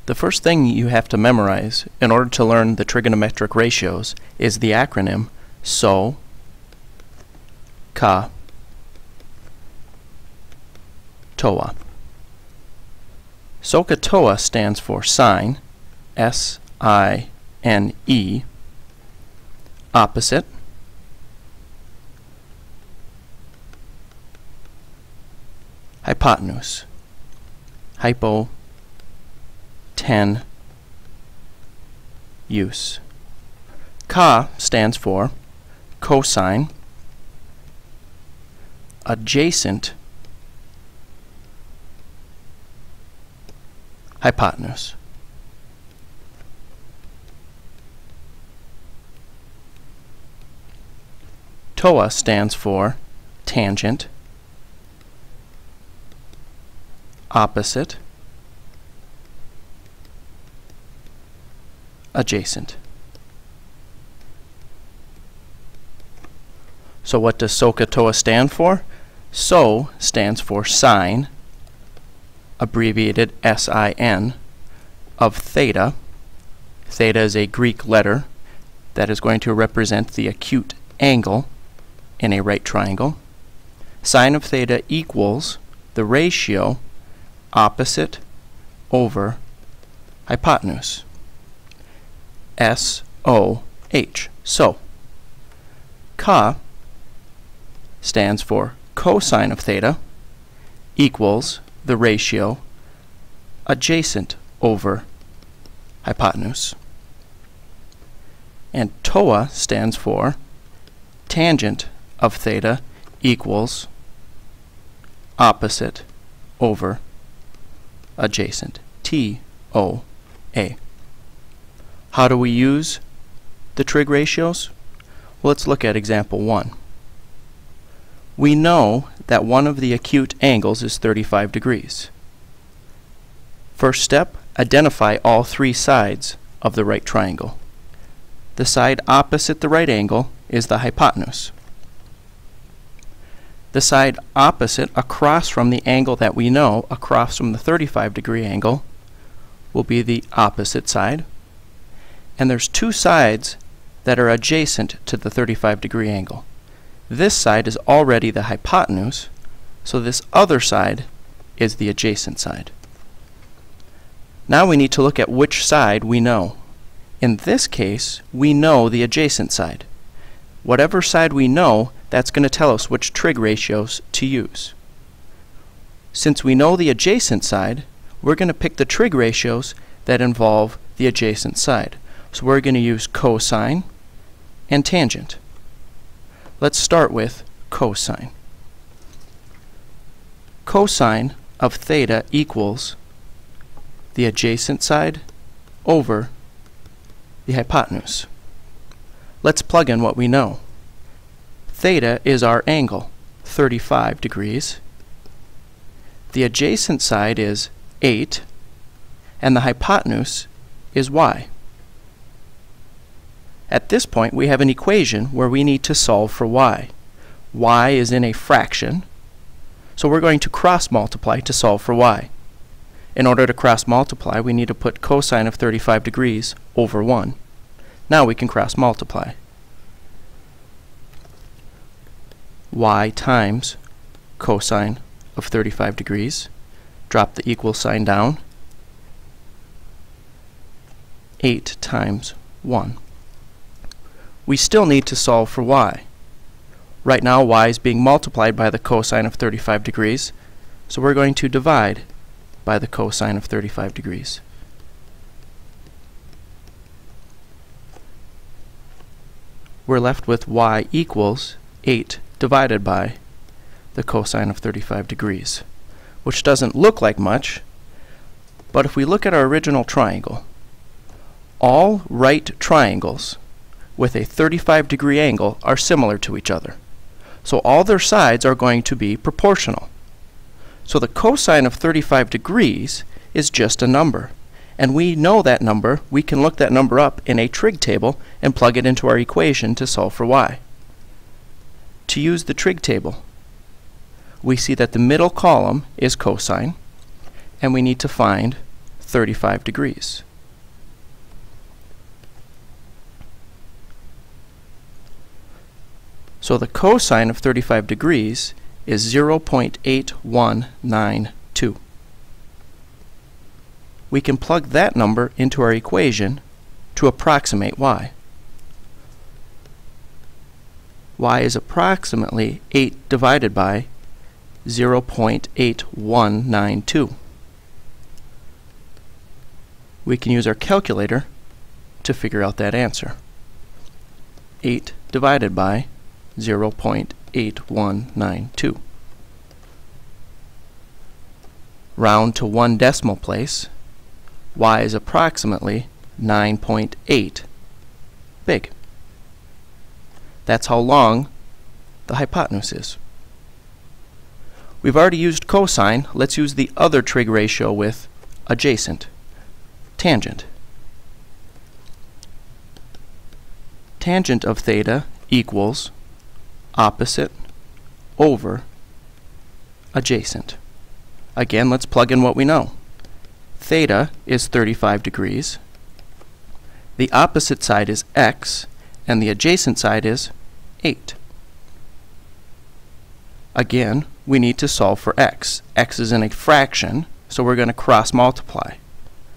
The first thing you have to memorize in order to learn the trigonometric ratios is the acronym SO, CA, TOA. SOHCAHTOA stands for sine, S-I-N-E, opposite, hypotenuse, hypo, ten, use. CA stands for cosine, adjacent, hypotenuse. TOA stands for tangent, opposite, adjacent. So what does SOHCAHTOA stand for? SO stands for sine, abbreviated S-I-N, of theta. Theta is a Greek letter that is going to represent the acute angle in a right triangle. Sine of theta equals the ratio opposite over hypotenuse. S-O-H. So, CA stands for cosine of theta equals the ratio adjacent over hypotenuse. And TOA stands for tangent of theta equals opposite over adjacent. T-O-A. How do we use the trig ratios? Well, let's look at example 1. We know that one of the acute angles is 35 degrees. First step, identify all three sides of the right triangle. The side opposite the right angle is the hypotenuse. The side opposite across from the angle that we know, across from the 35-degree angle, will be the opposite side. And there's two sides that are adjacent to the 35-degree angle. This side is already the hypotenuse, so this other side is the adjacent side. Now we need to look at which side we know. In this case, we know the adjacent side. Whatever side we know, that's going to tell us which trig ratios to use. Since we know the adjacent side, we're going to pick the trig ratios that involve the adjacent side. So we're going to use cosine and tangent. Let's start with cosine. Cosine of theta equals the adjacent side over the hypotenuse. Let's plug in what we know. Theta is our angle, 35 degrees. The adjacent side is 8, and the hypotenuse is y. At this point, we have an equation where we need to solve for y. Y is in a fraction, so we're going to cross multiply to solve for y. In order to cross multiply, we need to put cosine of 35 degrees over 1. Now we can cross multiply. Y times cosine of 35 degrees. Drop the equal sign down. 8 times 1. We still need to solve for y. Right now y is being multiplied by the cosine of 35 degrees, so we're going to divide by the cosine of 35 degrees. We're left with y equals 8 divided by the cosine of 35 degrees, which doesn't look like much, but if we look at our original triangle, all right triangles with a 35-degree angle are similar to each other. So all their sides are going to be proportional. So the cosine of 35 degrees is just a number. And we know that number. We can look that number up in a trig table and plug it into our equation to solve for y. To use the trig table, we see that the middle column is cosine, and we need to find 35 degrees. So the cosine of 35 degrees is 0.8192. We can plug that number into our equation to approximate y. Y is approximately 8 divided by 0.8192. We can use our calculator to figure out that answer. 8 divided by 0.8192. Round to one decimal place, y is approximately 9.8 big. That's how long the hypotenuse is. We've already used cosine. Let's use the other trig ratio with adjacent, tangent. Tangent of theta equals opposite over adjacent. Again, let's plug in what we know. Theta is 35 degrees. The opposite side is x, and the adjacent side is 8. Again, we need to solve for x. X is in a fraction, so we're going to cross multiply.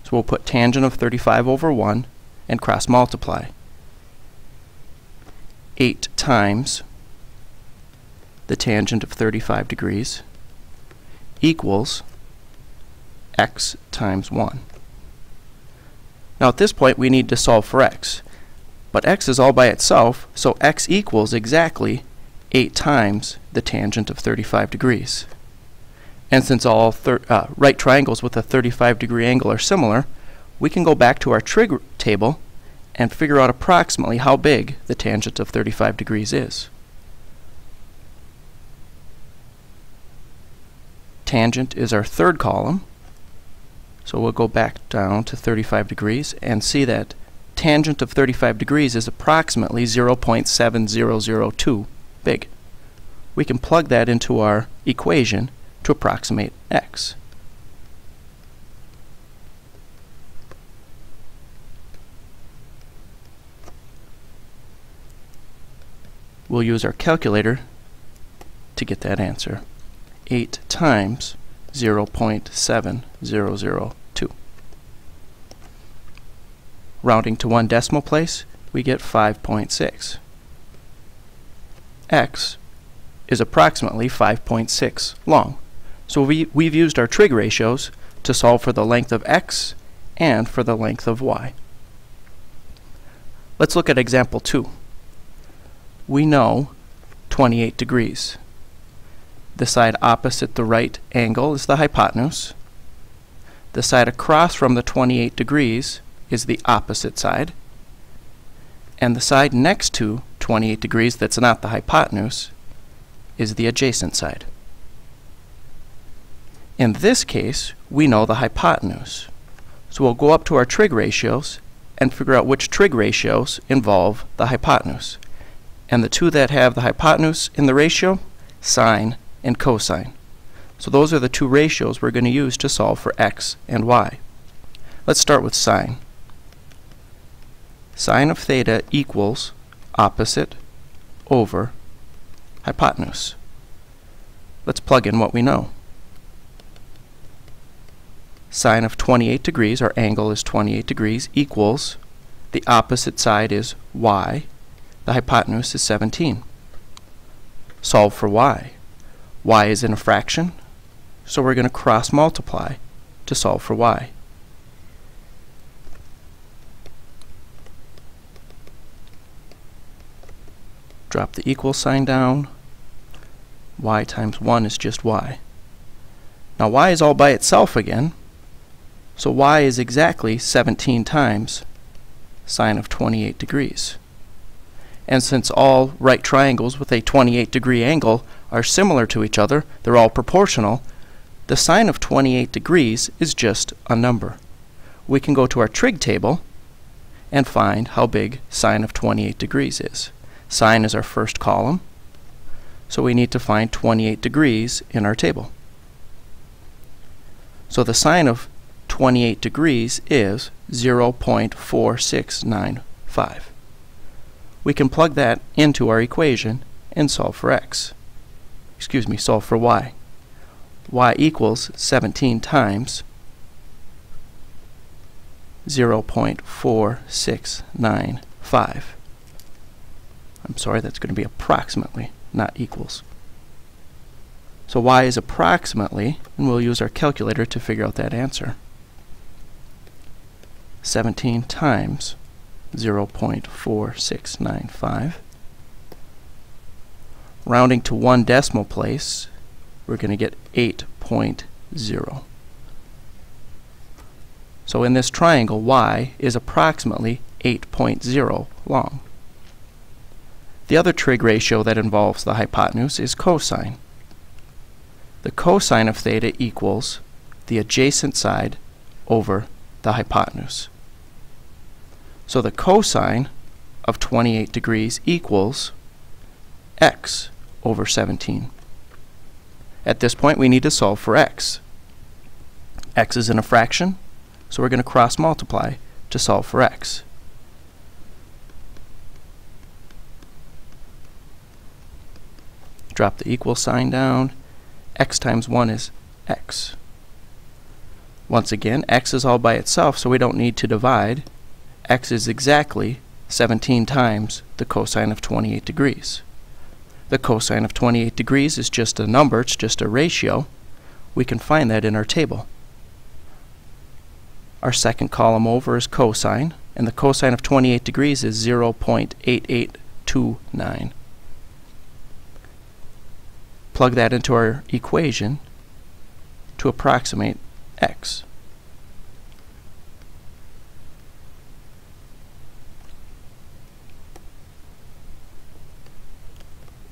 So we'll put tangent of 35 over 1 and cross multiply. 8 times the tangent of 35 degrees equals x times 1. Now at this point we need to solve for x. But x is all by itself, so x equals exactly 8 times the tangent of 35 degrees. And since all right triangles with a 35-degree angle are similar, we can go back to our trig table and figure out approximately how big the tangent of 35 degrees is. Tangent is our third column, so we'll go back down to 35 degrees and see that tangent of 35 degrees is approximately 0.7002 big. We can plug that into our equation to approximate x. We'll use our calculator to get that answer. 8 times 0.7002. Rounding to one decimal place, we get 5.6. X is approximately 5.6 long. So we've used our trig ratios to solve for the length of x and for the length of y. Let's look at example 2. We know 28 degrees. The side opposite the right angle is the hypotenuse. The side across from the 28 degrees is the opposite side. And the side next to 28 degrees that's not the hypotenuse is the adjacent side. In this case, we know the hypotenuse. So we'll go up to our trig ratios and figure out which trig ratios involve the hypotenuse. And the two that have the hypotenuse in the ratio, sine and cosine. So those are the two ratios we're going to use to solve for x and y. Let's start with sine. Sine of theta equals opposite over hypotenuse. Let's plug in what we know. Sine of 28 degrees, our angle is 28 degrees, equals the opposite side is y. The hypotenuse is 17. Solve for y. Y is in a fraction, so we're going to cross multiply to solve for y. Drop the equal sign down. Y times 1 is just y. Now y is all by itself again, so y is exactly 17 times sine of 28 degrees. And since all right triangles with a 28-degree angle are similar to each other, they're all proportional, the sine of 28 degrees is just a number. We can go to our trig table and find how big sine of 28 degrees is. Sine is our first column, so we need to find 28 degrees in our table. So the sine of 28 degrees is 0.4695. We can plug that into our equation and solve for solve for y. Y equals 17 times 0.4695. I'm sorry, that's going to be approximately, not equals. So y is approximately, and we'll use our calculator to figure out that answer. 17 times 0.4695. Rounding to one decimal place, we're going to get 8.0. So in this triangle, y is approximately 8.0 long. The other trig ratio that involves the hypotenuse is cosine. The cosine of theta equals the adjacent side over the hypotenuse. So the cosine of 28 degrees equals x over 17. At this point, we need to solve for x. X is in a fraction, so we're going to cross multiply to solve for x. Drop the equal sign down. X times 1 is x. Once again, x is all by itself, so we don't need to divide. X is exactly 17 times the cosine of 28 degrees. The cosine of 28 degrees is just a number, it's just a ratio. We can find that in our table. Our second column over is cosine, and the cosine of 28 degrees is 0.8829. Plug that into our equation to approximate x.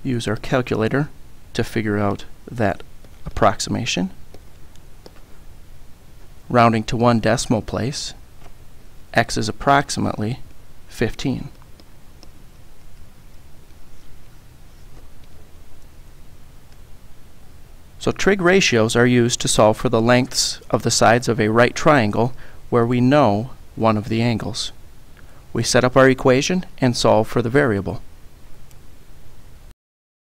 Use our calculator to figure out that approximation. Rounding to one decimal place, x is approximately 15. So trig ratios are used to solve for the lengths of the sides of a right triangle where we know one of the angles. We set up our equation and solve for the variable.